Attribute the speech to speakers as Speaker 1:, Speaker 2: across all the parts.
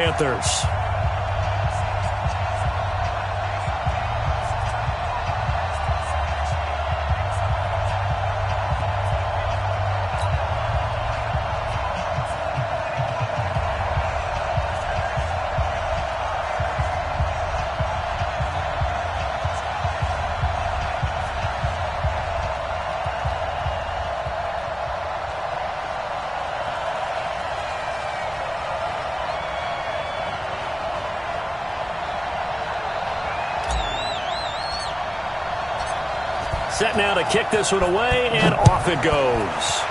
Speaker 1: Panthers. Set now to kick this one away, and off it goes.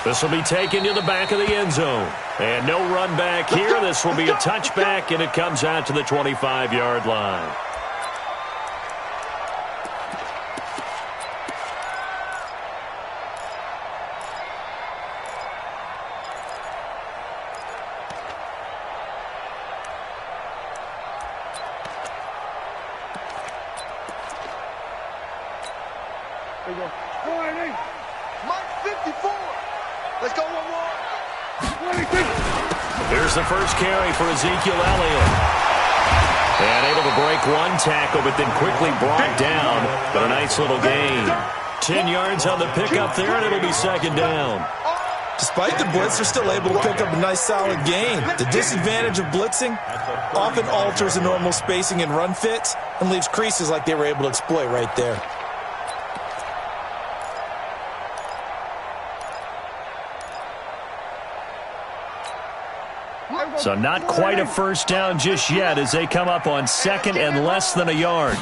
Speaker 1: This will be taken to the back of the end zone. And no run back here. This will be a touchback, and it comes out to the 25-yard line. Here's the first carry for Ezekiel Elliott. And able to break one tackle, but then quickly brought down. But a nice little gain. 10 yards on the pickup there, and it'll be second down.
Speaker 2: Despite the blitz, they're still able to pick up a nice solid gain. The disadvantage of blitzing often alters the normal spacing and run fits and leaves creases like they were able to exploit right there.
Speaker 1: So not quite a first down just yet as they come up on second and less than a yard.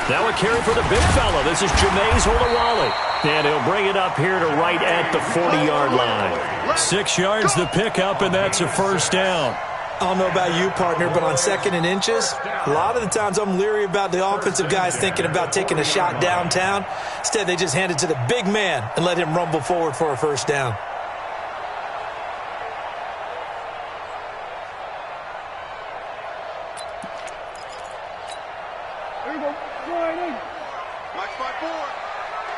Speaker 1: Now a carry for the big fella. This is Jameis Olawale. And he'll bring it up here to right at the 40-yard line. 6 yards the pickup, and that's a first down.
Speaker 2: I don't know about you, partner, but on second and inches, a lot of the times I'm leery about the offensive guys thinking about taking a shot downtown. Instead, they just hand it to the big man and let him rumble forward for a first down.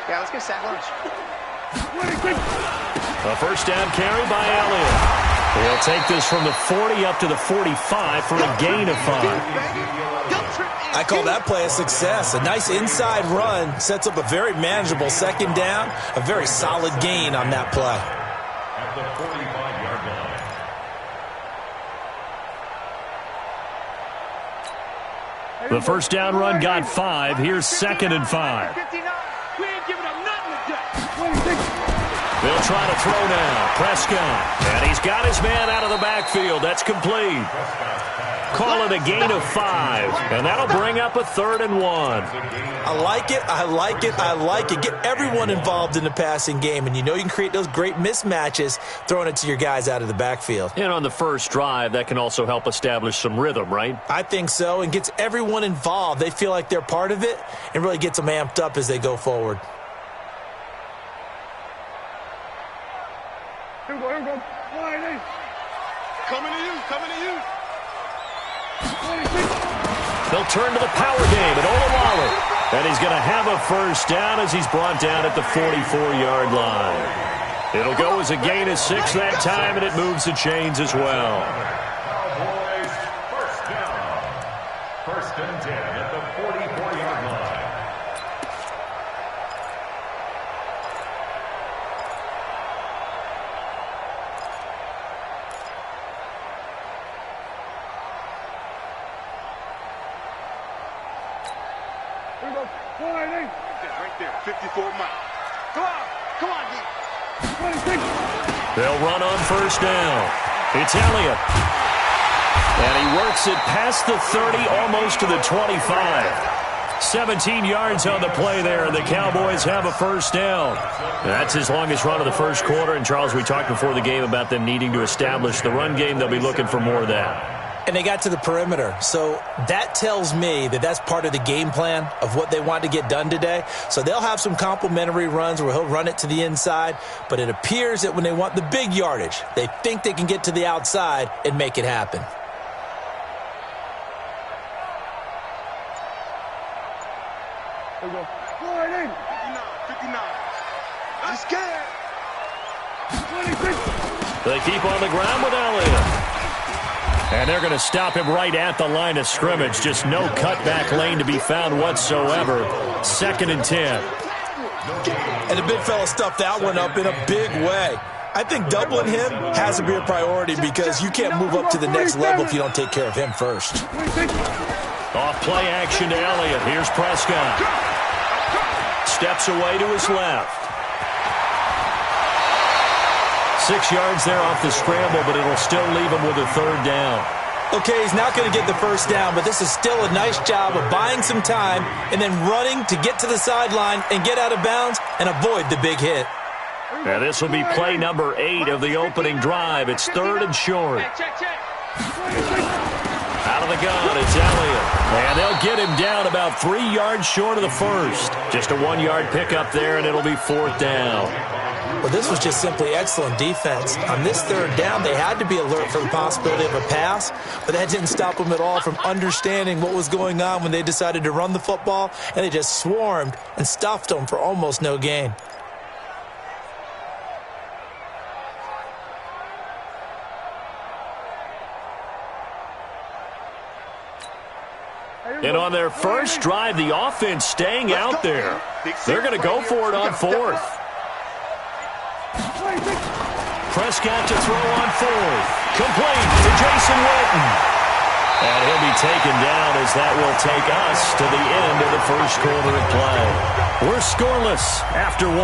Speaker 3: Yeah, let's go set lunch.
Speaker 1: A first down carry by Elliott. He'll take this from the 40 up to the 45 for a gain of 5.
Speaker 2: I call that play a success. A nice inside run sets up a very manageable second down. A very solid gain on that play.
Speaker 4: At the 45-yard line.
Speaker 1: The first down run got 5. Here's second and 5. They'll try to throw now. Prescott. And he's got his man out of the backfield. That's complete. Call it a gain of 5. And that'll bring up a 3rd and 1.
Speaker 2: I like it. I like it. I like it. Get everyone involved in the passing game. And you know you can create those great mismatches throwing it to your guys out of the backfield.
Speaker 1: And on the first drive, that can also help establish some rhythm, right?
Speaker 2: I think so. And gets everyone involved. They feel like they're part of it and really gets them amped up as they go forward.
Speaker 3: Here we go. Coming to you.
Speaker 1: They'll turn to the power game at Olawale. And he's going to have a first down as he's brought down at the 44-yard line. It'll go as a gain of 6 that time, and it moves the chains as well.
Speaker 4: Cowboys first down. First and 10 at the 44-yard line.
Speaker 3: Right there, 54 miles. Come on, D.
Speaker 1: They'll run on first down. It's Elliott. And he works it past the 30, almost to the 25. 17 yards on the play there, and the Cowboys have a first down. That's his longest run of the first quarter. And, Charles, we talked before the game about them needing to establish the run game. They'll be looking for more of that.
Speaker 2: And they got to the perimeter. So that tells me that that's part of the game plan of what they want to get done today. So they'll have some complementary runs where he'll run it to the inside. But it appears that when they want the big yardage, they think they can get to the outside and make it happen.
Speaker 3: There we go. 59. I'm scared. 26.
Speaker 1: They keep on the ground with Elliott. And they're going to stop him right at the line of scrimmage. Just no cutback lane to be found whatsoever. 2nd and 10.
Speaker 2: And the big fella stuffed that one up in a big way. I think doubling him has to be a priority because you can't move up to the next level if you don't take care of him first.
Speaker 1: Off play action to Elliott. Here's Prescott. Steps away to his left. 6 yards there off the scramble, but it'll still leave him with a 3rd down.
Speaker 2: Okay, he's not going to get the first down, but this is still a nice job of buying some time and then running to get to the sideline and get out of bounds and avoid the big hit.
Speaker 1: Now this will be play number 8 of the opening drive. It's 3rd and short. Out of the gun, it's Elliott. And they'll get him down about 3 yards short of the first. Just a 1-yard pickup there, and it'll be 4th down.
Speaker 2: Well, this was just simply excellent defense. On this 3rd down, they had to be alert for the possibility of a pass, but that didn't stop them at all from understanding what was going on when they decided to run the football, and they just swarmed and stuffed them for almost no gain.
Speaker 1: And on their first drive, the offense staying out there. They're going to go for it on 4th. Prescott to throw on 4th. Complete to Jason Witten. And he'll be taken down as that will take us to the end of the first quarter of play. We're scoreless after 1.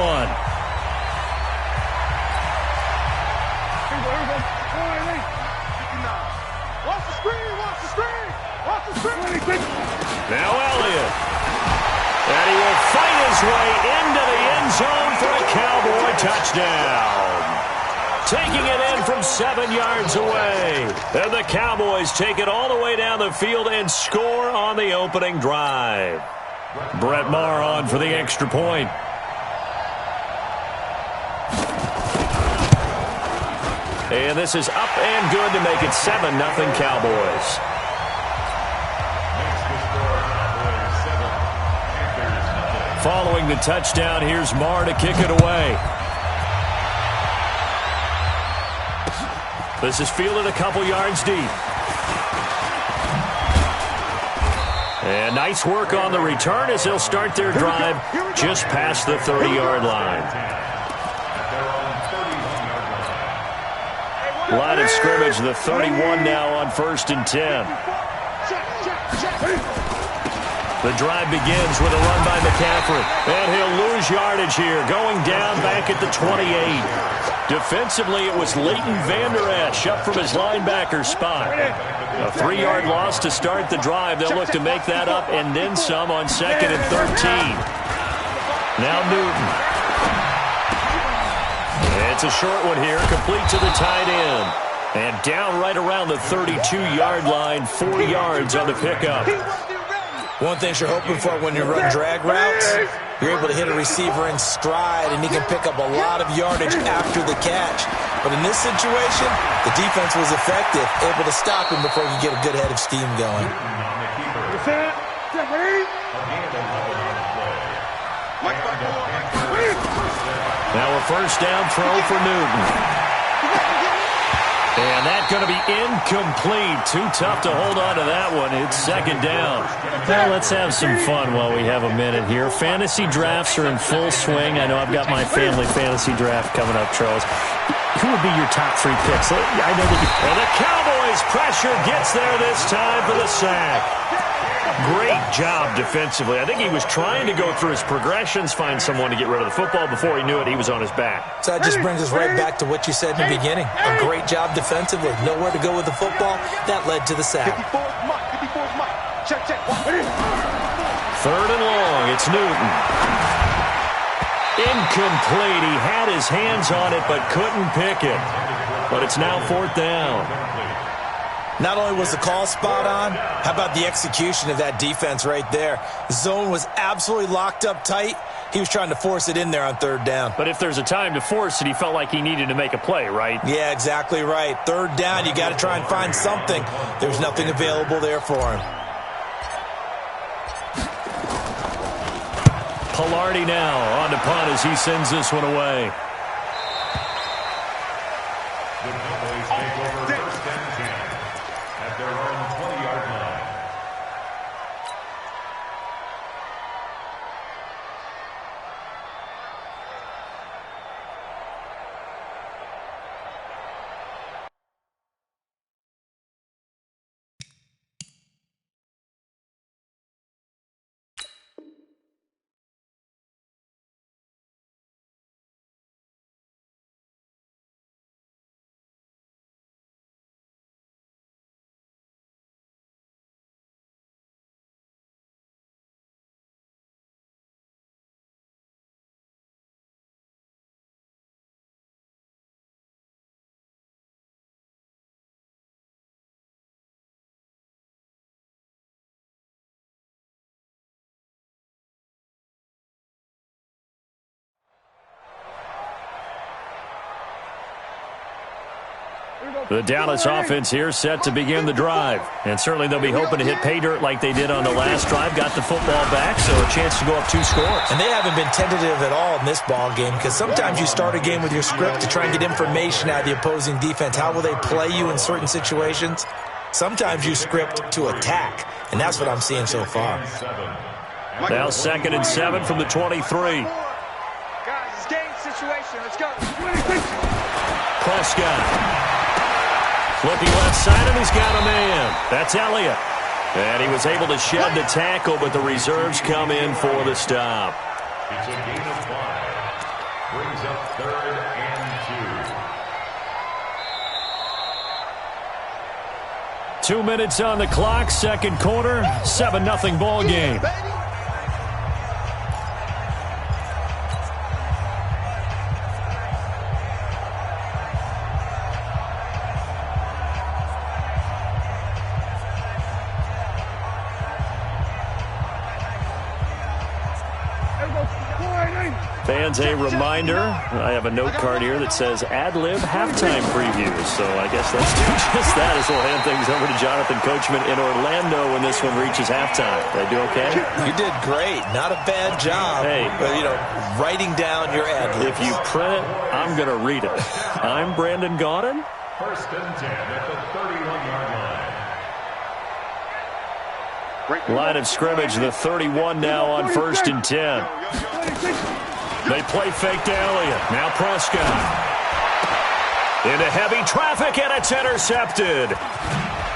Speaker 1: Now Elliott. And he will fight his way into the end zone for a Cowboy touchdown. Taking it in from 7 yards away. And the Cowboys take it all the way down the field and score on the opening drive. Brett Maher on for the extra point. And this is up and good to make it 7-0 Cowboys. Following the touchdown, here's Maher to kick it away. This is fielded a couple yards deep. And nice work on the return as they'll start their drive just past the 30-yard line. Line of scrimmage, the 31 now on 1st and 10. The drive begins with a run by McCaffrey. And he'll lose yardage here, going down back at the 28. Defensively, it was Leighton Vander Esch up from his linebacker spot. A 3-yard loss to start the drive. They'll look to make that up and then some on 2nd and 13. Now Newton. It's a short one here, complete to the tight end. And down right around the 32-yard line, 4 yards on the pickup.
Speaker 2: One thing you're hoping for when you run drag routes, you're able to hit a receiver in stride, and he can pick up a lot of yardage after the catch. But in this situation, the defense was effective, able to stop him before he could get a good head of steam going.
Speaker 1: Now a first down throw for Newton. And that's going to be incomplete. Too tough to hold on to that one. It's 2nd down.
Speaker 5: Well, let's have some fun while we have a minute here. Fantasy drafts are in full swing. I know I've got my family fantasy draft coming up, Charles. Who would be your top 3 picks? I know that
Speaker 1: and the Cowboys pressure gets there this time for the sack. Great job defensively. I think he was trying to go through his progressions, find someone to get rid of the football. Before he knew it, he was on his back.
Speaker 2: So that just brings us right back to what you said in the beginning. A great job defensively. Nowhere to go with the football. That led to the sack.
Speaker 1: 3rd and long. It's Newton. Incomplete. He had his hands on it but couldn't pick it. But it's now 4th down.
Speaker 2: Not only was the call spot on, how about the execution of that defense right there? The zone was absolutely locked up tight. He was trying to force it in there on 3rd down.
Speaker 1: But if there's a time to force it, he felt like he needed to make a play, right?
Speaker 2: Yeah, exactly right. 3rd down, you got to try and find something. There's nothing available there for him.
Speaker 1: Pilardi now on to punt as he sends this one away.
Speaker 4: Cowboys take over first and 10 at their own 20-yard line.
Speaker 1: The Dallas offense here set to begin the drive. And certainly they'll be hoping to hit pay dirt like they did on the last drive. Got the football back, so a chance to go up 2 scores.
Speaker 2: And they haven't been tentative at all in this ball game because sometimes you start a game with your script to try and get information out of the opposing defense. How will they play you in certain situations? Sometimes you script to attack, and that's what I'm seeing so far.
Speaker 1: Now 2nd and 7 from the 23.
Speaker 3: Guys, it's game situation. Let's go.
Speaker 1: Prescott. Looking left side, and he's got a man. That's Elliott. And he was able to shed the tackle, but the reserves come in for the stop.
Speaker 4: It's a gain of 5. Brings up 3rd and 2.
Speaker 1: 2 minutes on the clock, second quarter, 7-0 ball game. Fans, a reminder, I have a note card here that says ad-lib halftime previews. So I guess let's do just that as we'll hand things over to Jonathan Coachman in Orlando when this one reaches halftime. Did I do okay?
Speaker 2: You did great. Not a bad job.
Speaker 1: Hey.
Speaker 2: But, writing down your ad-libs.
Speaker 1: If you print it, I'm going to read it. I'm Brandon Gaudin.
Speaker 4: 1st and 10 at the 31-yard line.
Speaker 1: Line of scrimmage, the 31 now on 1st and 10. They play fake to Elliott. Now Prescott. Into heavy traffic, and it's intercepted.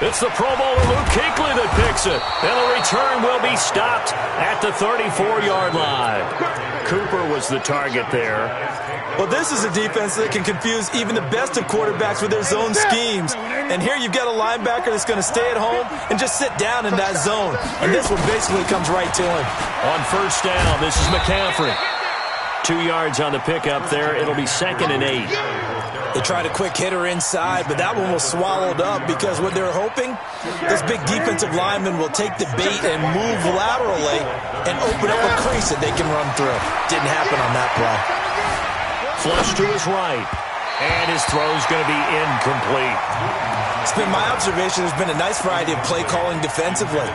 Speaker 1: It's the Pro Bowler Luke Kuechly that picks it. And the return will be stopped at the 34-yard line. Cooper was the target there.
Speaker 2: Well, this is a defense that can confuse even the best of quarterbacks with their zone schemes. And here you've got a linebacker that's going to stay at home and just sit down in that zone. And this one basically comes right to him.
Speaker 1: On 1st down, this is McCaffrey. 2 yards on the pickup there. It'll be 2nd and 8.
Speaker 2: They tried a quick hitter inside, but that one was swallowed up because what they're hoping, this big defensive lineman will take the bait and move laterally and open up a crease that they can run through. Didn't happen on that play.
Speaker 1: Flush to his right. And his throw's going to be incomplete.
Speaker 2: It's been my observation there's been a nice variety of play calling defensively.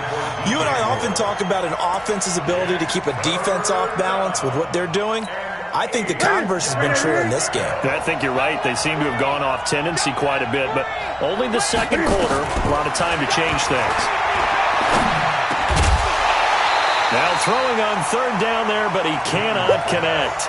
Speaker 2: You and I often talk about an offense's ability to keep a defense off balance with what they're doing. I think the converse has been true in this game.
Speaker 1: I think you're right. They seem to have gone off tendency quite a bit, but only the second quarter, a lot of time to change things. Now throwing on 3rd down there, but he cannot connect.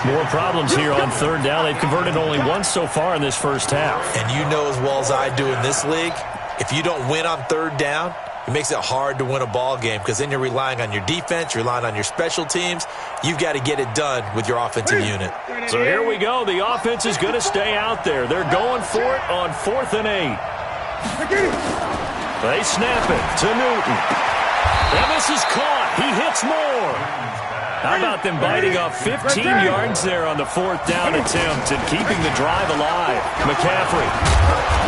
Speaker 1: More problems here on 3rd down. They've converted only once so far in this first half.
Speaker 2: And you know as well as I do in this league, if you don't win on 3rd down, it makes it hard to win a ball game because then you're relying on your defense, you're relying on your special teams. You've got to get it done with your offensive unit.
Speaker 1: So here we go. The offense is going to stay out there. They're going for it on 4th and 8. They snap it to Newton. And this is caught. He hits more. How about them biting off 15 yards there on the 4th down attempt and keeping the drive alive? McCaffrey.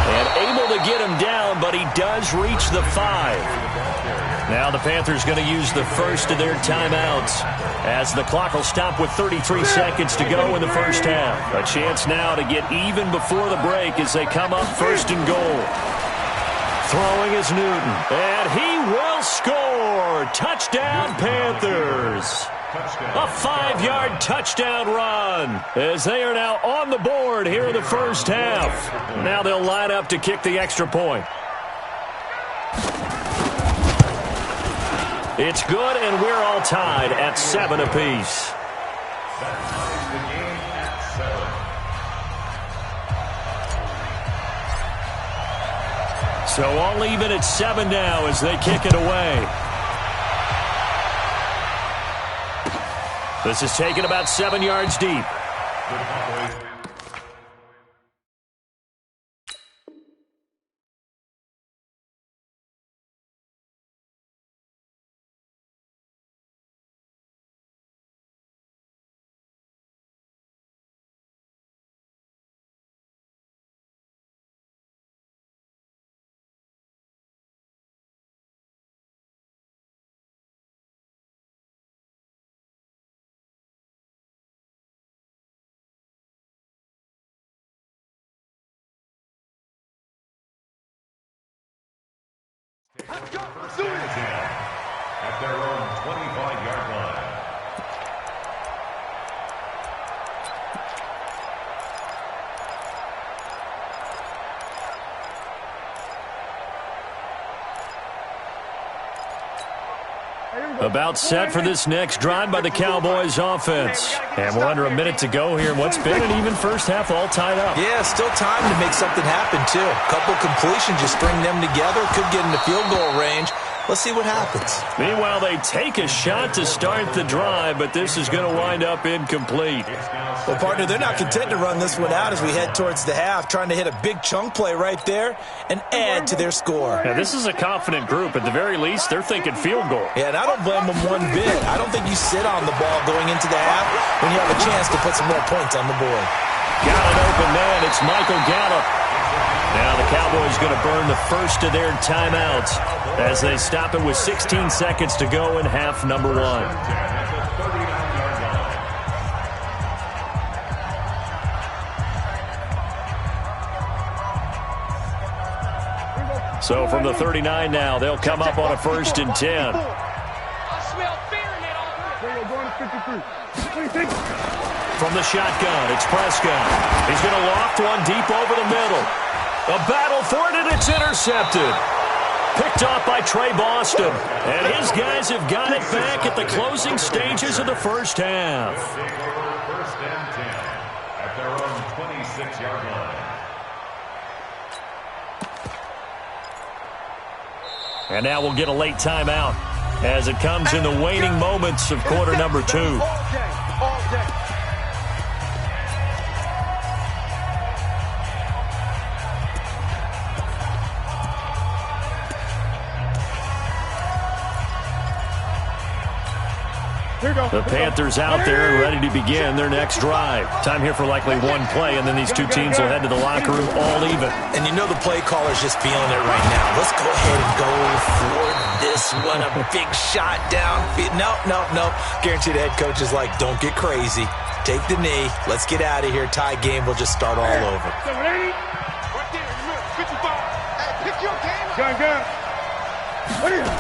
Speaker 1: And able to get him down, but he does reach the 5. Now the Panthers going to use the first of their timeouts as the clock will stop with 33 seconds to go in the first half. A chance now to get even before the break as they come up 1st and goal. Throwing is Newton, and he will score. Touchdown, Panthers. A 5-yard touchdown run as they are now on the board here in the first half. Now they'll line up to kick the extra point. It's good, and we're all tied at 7 apiece.
Speaker 4: That ties the game at 7.
Speaker 1: So all even at 7 now as they kick it away. This is taken about 7 yards deep.
Speaker 3: Let's go.
Speaker 4: First and 10 at their own 25-yard line.
Speaker 1: About set for this next drive by the Cowboys offense. And we're under a minute to go here. What's been an even first half, all tied up.
Speaker 2: Yeah, still time to make something happen, too. A couple completions, just string them together. Could get into field goal range. Let's see what happens.
Speaker 1: Meanwhile, they take a shot to start the drive, but this is going to wind up incomplete.
Speaker 2: Well, partner, they're not content to run this one out as we head towards the half, trying to hit a big chunk play right there and add to their score.
Speaker 1: Now, this is a confident group. At the very least, they're thinking field goal.
Speaker 2: Yeah, and I don't blame them one bit. I don't think you sit on the ball going into the half when you have a chance to put some more points on the board.
Speaker 1: Got an open man. It's Michael Gallup. Now the Cowboys going to burn the first of their timeouts as they stop it with 16 seconds to go in half number 1. So from the 39 now, they'll come up on a 1st and 10.
Speaker 3: I smell fear in that offense.
Speaker 1: From the shotgun, it's Prescott. He's going to loft one deep over the middle. A battle for it, and it's intercepted. Picked off by Trey Boston. And his guys have got it back at the closing stages of the first half.
Speaker 4: First and 10 at their own 26-yard line.
Speaker 1: And now we'll get a late timeout as it comes in the waning moments of quarter number 2.
Speaker 3: All day.
Speaker 1: The Panthers out there and ready to begin their next drive. Time here for likely one play, and then these two teams will head to the locker room all even.
Speaker 2: And you know the play caller's just feeling it right now. Let's go ahead and go for this one. A big shot down. Nope. Guarantee the head coach is like, don't get crazy. Take the knee. Let's get out of here. Tie game. We'll just start all over.
Speaker 3: Right there in the middle. 55. Hey, pick your game up. Gun. What is it?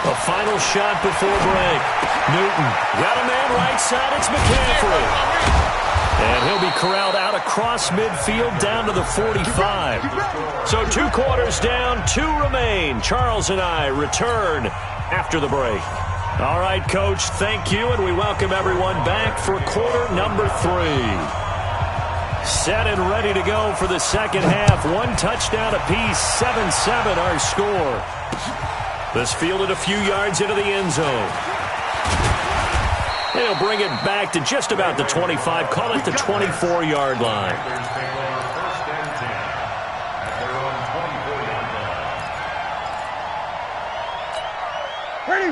Speaker 1: A final shot before break. Newton got a man right side. It's McCaffrey. And he'll be corralled out across midfield down to the 45. So 2 quarters down, 2 remain. Charles and I return after the break. All right, Coach, thank you, and we welcome everyone back for quarter number 3. Set and ready to go for the second half. 1 touchdown apiece, 7-7 our score. This fielded a few yards into the end zone. They'll bring it back to just about the 25, call it the 24-yard line.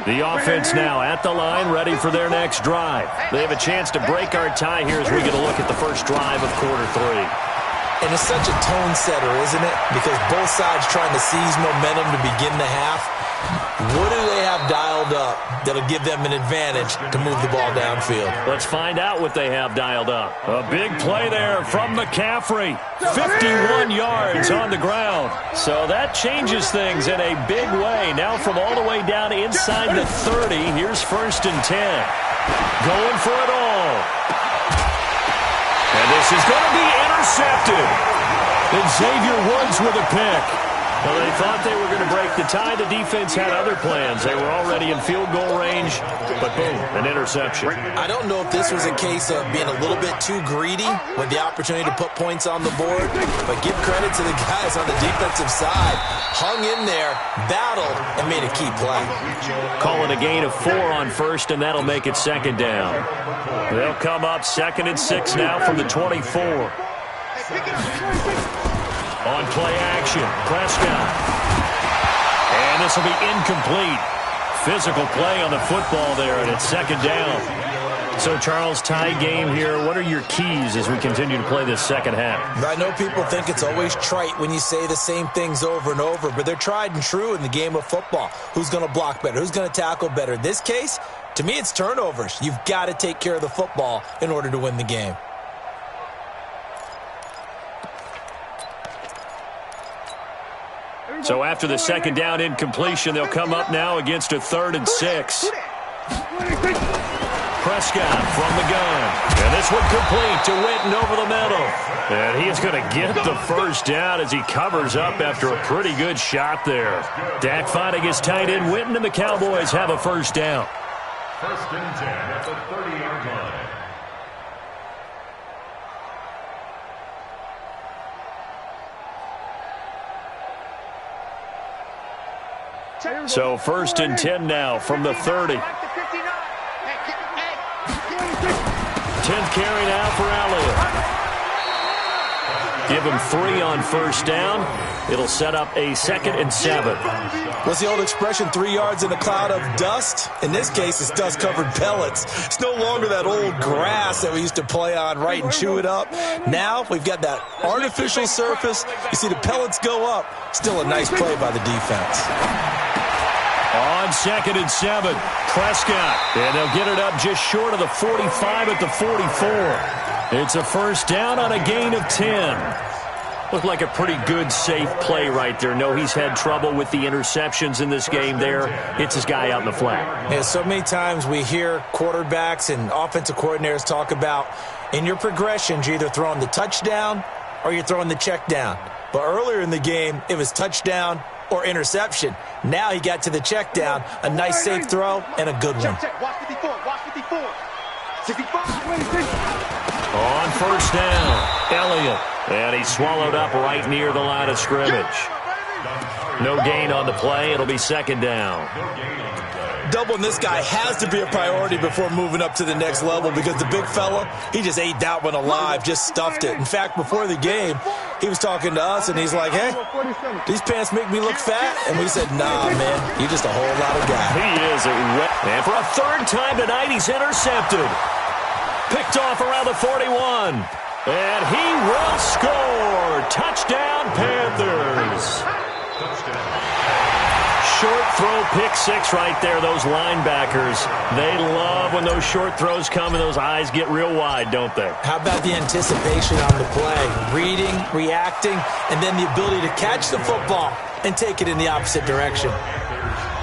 Speaker 1: The offense now at the line, ready for their next drive. They have a chance to break our tie here as we get a look at the first drive of quarter 3.
Speaker 2: And it's such a tone setter, isn't it? Because both sides trying to seize momentum to begin the half. What do they have dialed up that'll give them an advantage to move the ball downfield?
Speaker 5: Let's find out what they have dialed up. A big play there from McCaffrey. 51 yards on the ground. So that changes things in a big way. Now from all the way down inside the 30, here's 1st and 10. Going for it all. And this is going to be intercepted. And Xavier Woods with a pick. Well, they thought they were going to break the tie. The defense had other plans. They were already in field goal range, but boom, an interception.
Speaker 2: I don't know if this was a case of being a little bit too greedy with the opportunity to put points on the board, but give credit to the guys on the defensive side. Hung in there, battled, and made a key play.
Speaker 5: Call it a gain of 4 on 1st, and that'll make it 2nd down. They'll come up 2nd and 6 now from the 24. On play action, Prescott. And this will be incomplete. Physical play on the football there, and it's 2nd down. So, Charles, tie game here. What are your keys as we continue to play this second half?
Speaker 2: I know people think it's always trite when you say the same things over and over, but they're tried and true in the game of football. Who's going to block better? Who's going to tackle better? In this case, to me, it's turnovers. You've got to take care of the football in order to win the game.
Speaker 5: So after the 2nd down incompletion, they'll come up now against a 3rd and 6. Prescott from the gun. And this one complete to Witten over the middle. And he is going to get the 1st down as he covers up after a pretty good shot there. Dak finding his tight end Witten, and the Cowboys have a 1st down.
Speaker 4: 1st and 10 at the 30-yard line.
Speaker 5: So 1st and 10 now from the 30. 10th carry now for Elliott. Give him 3 on 1st down. It'll set up a 2nd and 7.
Speaker 2: What's the old expression, 3 yards in a cloud of dust? In this case, it's dust-covered pellets. It's no longer that old grass that we used to play on, right, and chew it up. Now we've got that artificial surface. You see the pellets go up. Still a nice play by the defense.
Speaker 5: On 2nd and 7, Prescott. And they'll get it up just short of the 45 at the 44. It's a 1st down on a gain of 10. Looked like a pretty good, safe play right there. No, he's had trouble with the interceptions in this game there. It's his guy out in the flat.
Speaker 2: Yeah, so many times we hear quarterbacks and offensive coordinators talk about in your progressions, you're either throwing the touchdown or you're throwing the check down. But earlier in the game, it was touchdown or interception. Now he got to the check down, a nice safe throw, and a good one.
Speaker 3: Watch 54, watch 54. 65,
Speaker 5: On 1st down, Elliott. And he swallowed up right near the line of scrimmage. No gain on the play. It'll be 2nd down.
Speaker 2: Doubling this guy has to be a priority before moving up to the next level because the big fella, he just ate that one alive, just stuffed it. In fact, before the game, he was talking to us, and he's like, hey, these pants make me look fat? And we said, nah, man, you're just a whole lot of guy.
Speaker 5: He is a wet man. For a 3rd time tonight, he's intercepted. Picked off around the 41. And he will score. Touchdown, Panthers. Short throw, pick 6 right there. Those linebackers, they love when those short throws come and those eyes get real wide, don't they?
Speaker 2: How about the anticipation on the play? Reading, reacting, and then the ability to catch the football and take it in the opposite direction.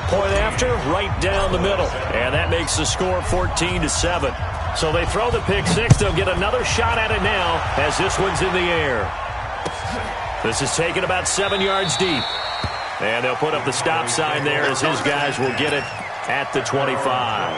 Speaker 5: Point after, right down the middle. And that makes the score 14-7. So they throw the pick 6. They'll get another shot at it now as this one's in the air. This is taken about 7 yards deep. And they'll put up the stop sign there as his guys will get it at the 25.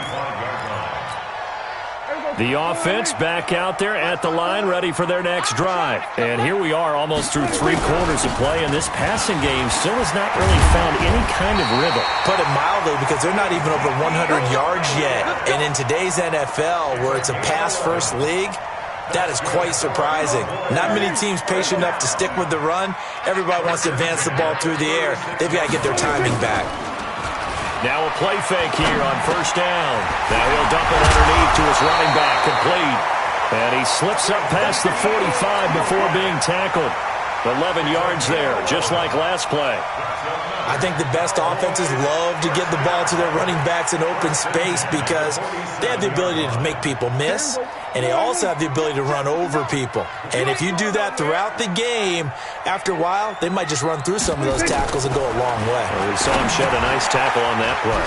Speaker 5: The offense back out there at the line, ready for their next drive. And here we are almost through 3 quarters of play, and this passing game still has not really found any kind of rhythm.
Speaker 2: Put it mildly, because they're not even over 100 yards yet. And in today's NFL, where it's a pass-first league, that is quite surprising. Not many teams patient enough to stick with the run. Everybody wants to advance the ball through the air. They've got to get their timing back.
Speaker 5: Now a play fake here on 1st down. Now he'll dump it underneath to his running back, complete. And he slips up past the 45 before being tackled.
Speaker 1: 11 yards there, just like last play.
Speaker 2: I think the best offenses love to get the ball to their running backs in open space because they have the ability to make people miss, and they also have the ability to run over people. And if you do that throughout the game, after a while, they might just run through some of those tackles and go a long way.
Speaker 1: Well, we saw him shed a nice tackle on that play.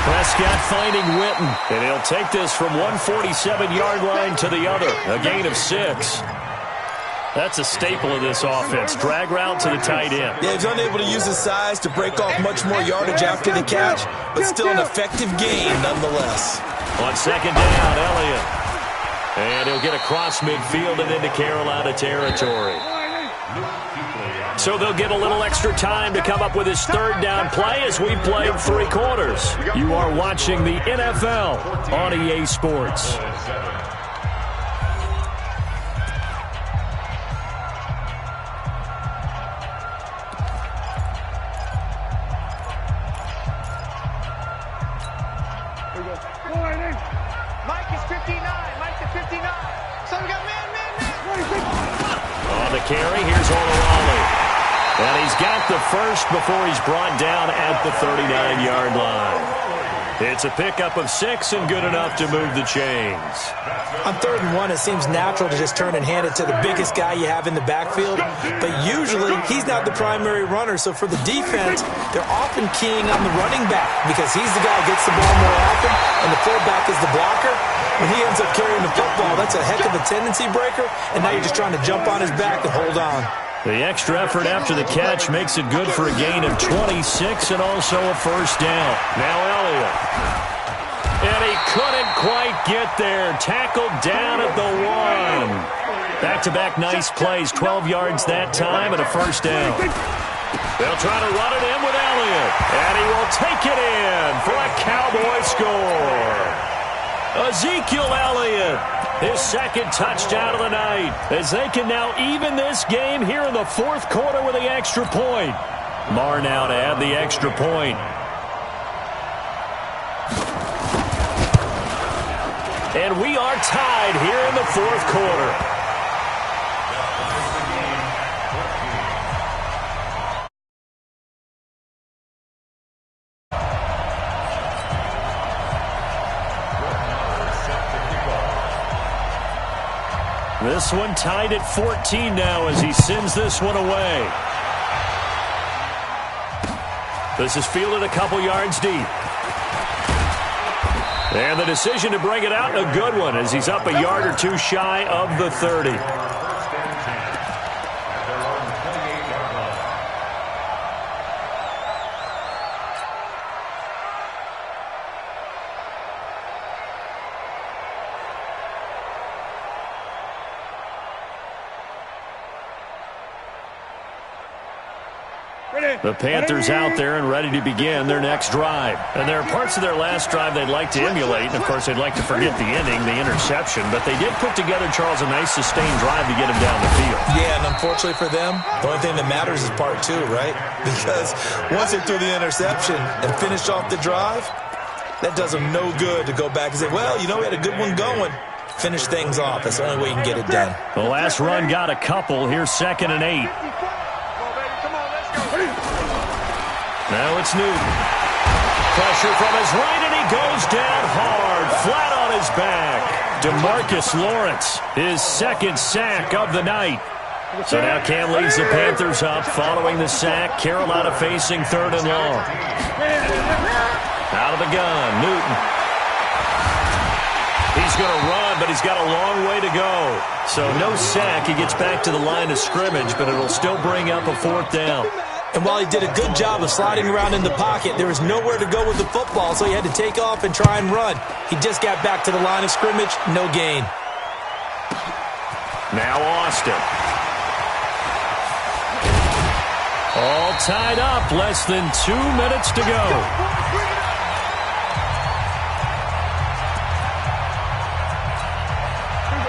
Speaker 1: Prescott finding Witten, and he'll take this from one 47-yard line to the other, a gain of 6. That's a staple of this offense. Drag route to the tight end.
Speaker 2: Yeah, he's unable to use his size to break off much more yardage after the catch, but still an effective gain nonetheless.
Speaker 1: On second down, Elliott. And he'll get across midfield and into Carolina territory. So they'll get a little extra time to come up with his third down play as we play 3 quarters. You are watching the NFL on EA Sports.
Speaker 3: Mike is 59. Mike is 59. So we got man.
Speaker 1: On the carry, here's Olawale. And he's got the first before he's brought down at the 39-yard line. It's a pickup of 6 and good enough to move the chains.
Speaker 2: On 3rd and 1, it seems natural to just turn and hand it to the biggest guy you have in the backfield. But usually, he's not the primary runner. So for the defense, they're often keying on the running back because he's the guy who gets the ball more often, and the fullback is the blocker. When he ends up carrying the football, that's a heck of a tendency breaker, and now you're just trying to jump on his back and hold on.
Speaker 1: The extra effort after the catch makes it good for a gain of 26 and also a first down. Now Elliott. And he couldn't quite get there. Tackled down at the 1. Back-to-back nice plays. 12 yards that time and a first down. They'll try to run it in with Elliott. And he will take it in for a Cowboy score. Ezekiel Elliott, his second touchdown of the night, as they can now even this game here in the 4th quarter with the extra point. Marr now to add the extra point. And we are tied here in the 4th quarter. This one tied at 14 now as he sends this one away. This is fielded a couple yards deep. And the decision to bring it out, a good one, as he's up a yard or 2 shy of the 30. The Panthers out there and ready to begin their next drive. And there are parts of their last drive they'd like to emulate. And, of course, they'd like to forget the inning, the interception. But they did put together, Charles, a nice sustained drive to get him down the field.
Speaker 2: Yeah, and unfortunately for them, the only thing that matters is part 2, right? Because once they threw the interception and finished off the drive, that does them no good to go back and say, well, you know, we had a good one going. Finish things off. That's the only way you can get it done.
Speaker 1: The last run got a couple. Here's 2nd and 8. Now it's Newton. Pressure from his right, and he goes down hard, flat on his back. DeMarcus Lawrence, his 2nd sack of the night. So now Cam leads the Panthers up following the sack. Carolina facing 3rd and long. Out of the gun, Newton. He's going to run, but he's got a long way to go. So no sack. He gets back to the line of scrimmage, but it'll still bring up a 4th down.
Speaker 2: And while he did a good job of sliding around in the pocket, there was nowhere to go with the football, so he had to take off and try and run. He just got back to the line of scrimmage, no gain.
Speaker 1: Now Austin. All tied up, less than 2 minutes to go.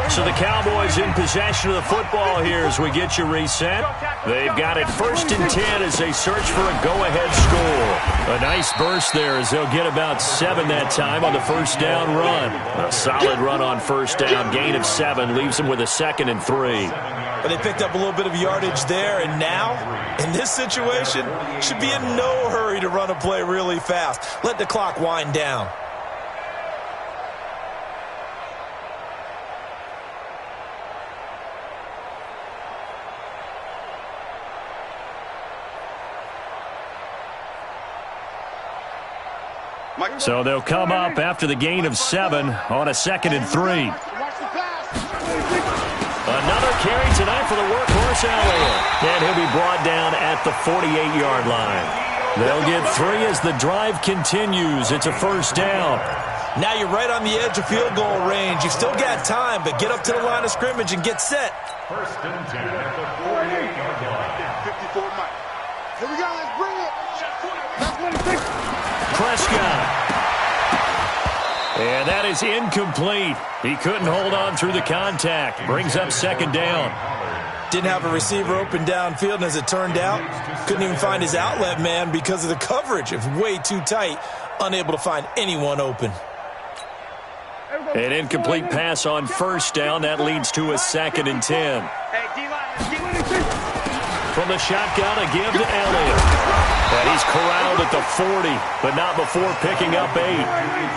Speaker 1: So So the Cowboys in possession of the football here as we get you reset. They've got it 1st and 10 as they search for a go-ahead score. A nice burst there as they'll get about 7 that time on the first down run. A solid run on first down. Gain of 7 leaves them with a 2nd and 3.
Speaker 2: But they picked up a little bit of yardage there, and now, in this situation, should be in no hurry to run a play really fast. Let the clock wind down.
Speaker 1: So they'll come up after the gain of 7 on a 2nd and 3. Another carry tonight for the workhorse Elliott. And he'll be brought down at the 48-yard line. They'll get 3 as the drive continues. It's a first down.
Speaker 2: Now you're right on the edge of field goal range. You've still got time, but get up to the line of scrimmage and get set.
Speaker 4: 1st and 10 at the 48-yard line.
Speaker 3: 54 Mike. Here we go. Let's bring it. That's 26.
Speaker 1: Prescott. And that is incomplete. He couldn't hold on through the contact. Brings up 2nd down.
Speaker 2: Didn't have a receiver open downfield, and as it turned out, couldn't even find his outlet man because of the coverage. It was way too tight, unable to find anyone open.
Speaker 1: An incomplete pass on first down. That leads to a 2nd and 10. From the shotgun, a give to Elliott. And he's corralled at the 40, but not before picking up 8.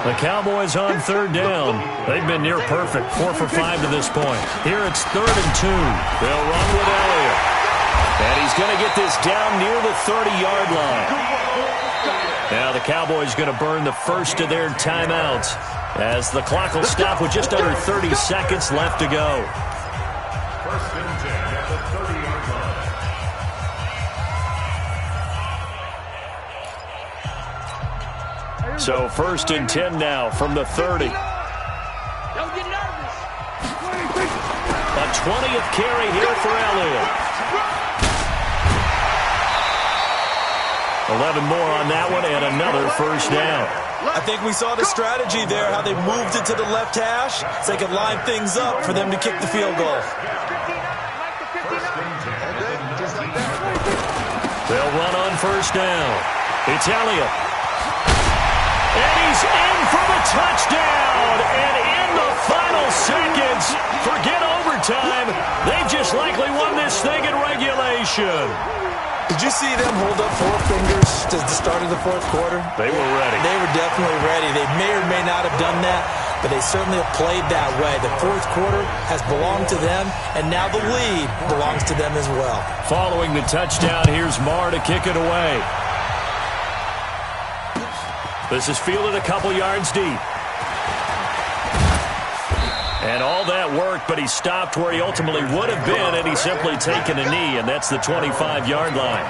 Speaker 1: The Cowboys on 3rd down. They've been near perfect, 4 for 5 to this point. Here it's 3rd and 2. They'll run with Elliott. And he's going to get this down near the 30-yard line. Now the Cowboys going to burn the first of their timeouts as the clock will stop with just under 30 seconds left to go.
Speaker 4: 1st and 10 at the 30-yard line.
Speaker 1: So 1st and 10 now from the 30.
Speaker 3: Don't get nervous.
Speaker 1: A 20th carry here for Elliott. 11 more on that one and another first down.
Speaker 2: I think we saw the strategy there, how they moved it to the left hash so they could line things up for them to kick the field goal.
Speaker 1: They'll run on first down. It's Elliott. And he's in for the touchdown. And in the final seconds, forget overtime. They've just likely won this thing in regulation.
Speaker 2: Did you see them hold up 4 fingers to the start of the 4th quarter?
Speaker 1: They were ready.
Speaker 2: They were definitely ready. They may or may not have done that, but they certainly have played that way. The 4th quarter has belonged to them, and now the lead belongs to them as well.
Speaker 1: Following the touchdown, here's Marr to kick it away. This is fielded a couple yards deep. And all that work, but he stopped where he ultimately would have been had he simply taken a knee, and that's the 25-yard line.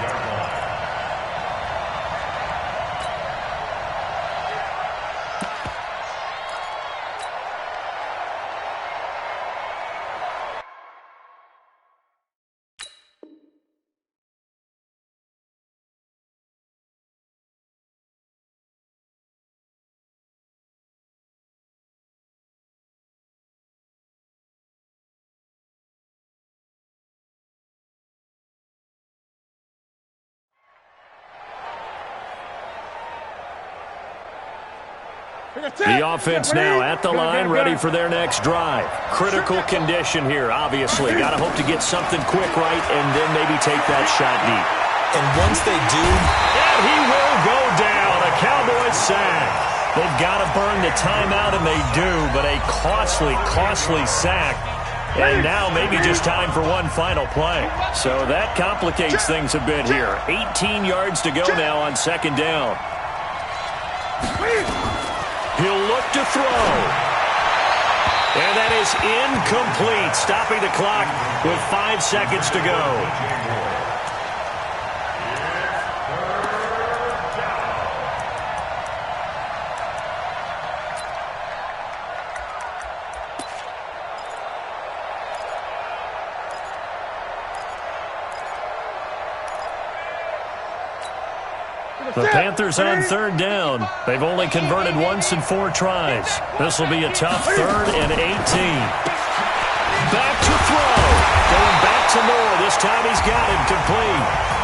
Speaker 1: The offense now at the line, ready for their next drive. Critical condition here, obviously. Got to hope to get something quick right and then maybe take that shot deep.
Speaker 2: And once they do,
Speaker 1: and he will go down. A Cowboys sack. They've got to burn the timeout, and they do, but a costly, costly sack. And now maybe just time for one final play. So that complicates things a bit here. 18 yards to go now on 2nd down. He'll look to throw. And that is incomplete, stopping the clock with 5 seconds to go. The Panthers on third down. They've only converted once in 4 tries. This will be a tough 3rd and 18. Back to throw. Going back to Moore. This time he's got it complete.